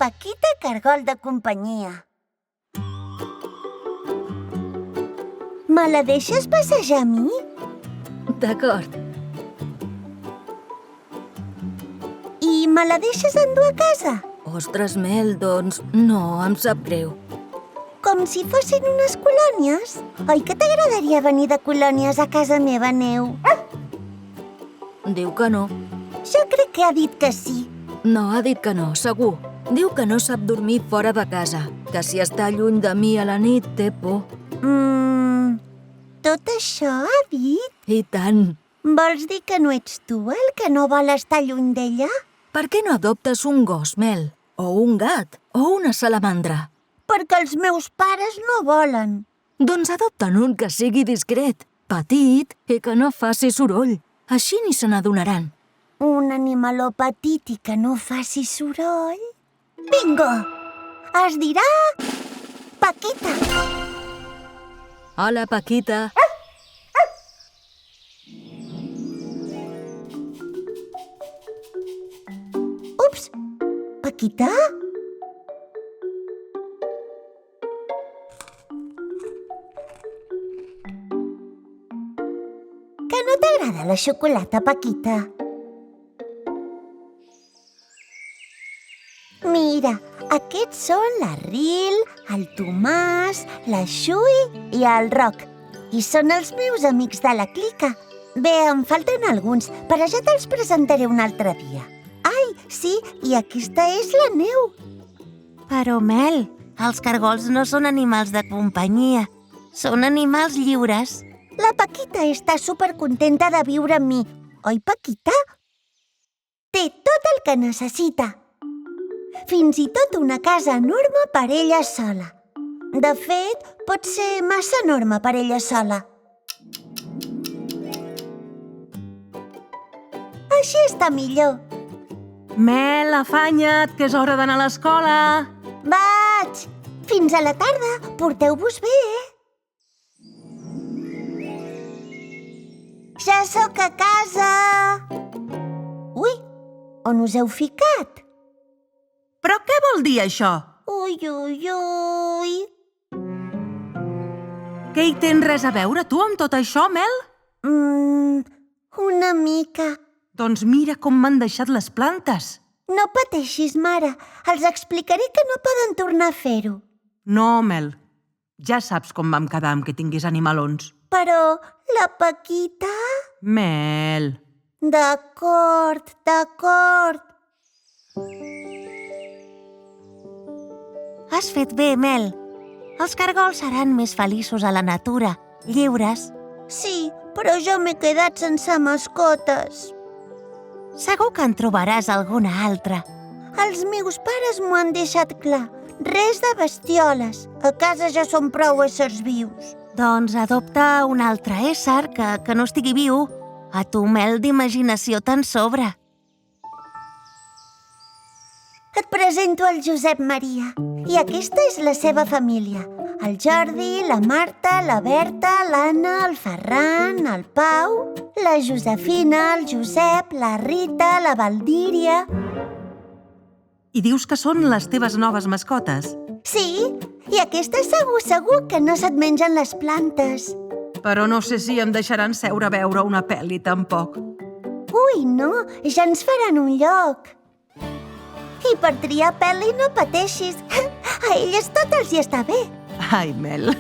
Paquita Cargol de companyia. Me la deixes passejar a mi? D'acord. I me la deixes endur a casa? Ostres, Mel, doncs no, em sap greu. Com si fossin unes colònies? Oi que t'agradaria venir de colònies a casa meva, Neu? Diu que no. Jo crec que ha dit que sí. No, ha dit que no, segur. Diu que no sap dormir fora de casa, que si està lluny de mi a la nit té por. Tot això ha dit? I tant. Vols dir que no ets tu el que no vol estar lluny d'ella? Per què no adoptes un gos, Mel? O un gat? O una salamandra? Perquè els meus pares no volen. Doncs adopten un que sigui discret, petit i que no faci soroll. Així ni se n'adonaran. Un animaló petit i que no faci soroll? Bingo! Es dirà Paquita. Hola, Paquita. Ups! Paquita? Que no t'agrada la xocolata, Paquita? Mira, aquests són la Ril, el Tomàs, la Xui i el Roc. I són els meus amics de la clica. Bé, em falten alguns, però ja te'ls presentaré un altre dia. Ai, sí, i aquesta és la Neu. Però, Mel, els cargols no són animals de companyia. Són animals lliures. La Paquita està supercontenta de viure amb mi. Oi, Paquita? Té tot el que necessita. Fins i tot una casa enorme per ella sola. De fet, pot ser massa enorme per ella sola. Així està millor. Mel, afanya't, que és hora d'anar a l'escola. Vaig! Fins a la tarda. Porteu-vos bé, Ja sóc a casa! Ui, on us heu ficat? Però què vol dir això? Ui, ui, ui... Què hi tens res a veure, tu, amb tot això, Mel? Una mica. Doncs mira com m'han deixat les plantes. No pateixis, mare. Els explicaré que no poden tornar a fer-ho. No, Mel. Ja saps com vam quedar amb que tinguis animalons. Però la Paquita... Mel... D'acord, d'acord. Has fet bé, Mel. Els cargols seran més feliços a la natura, lliures. Sí, però jo m'he quedat sense mascotes. Segur que en trobaràs alguna altra. Els meus pares m'ho han deixat clar. Res de bestioles. A casa ja són prou éssers vius. Doncs adopta un altre ésser que no estigui viu. A tu, Mel, d'imaginació te'n sobra. Et presento el Josep Maria. I aquesta és la seva família. El Jordi, la Marta, la Berta, l'Anna, el Ferran, el Pau, la Josefina, el Josep, la Rita, la Valdíria... I dius que són les teves noves mascotes? Sí, i aquesta segur que no se't mengen les plantes. Però no sé si em deixaran seure a veure una pel·li, tampoc. Ui, no, ja ens faran un lloc. I per triar pel·li no pateixis. A elles tot els hi està bé. Ai, Mel...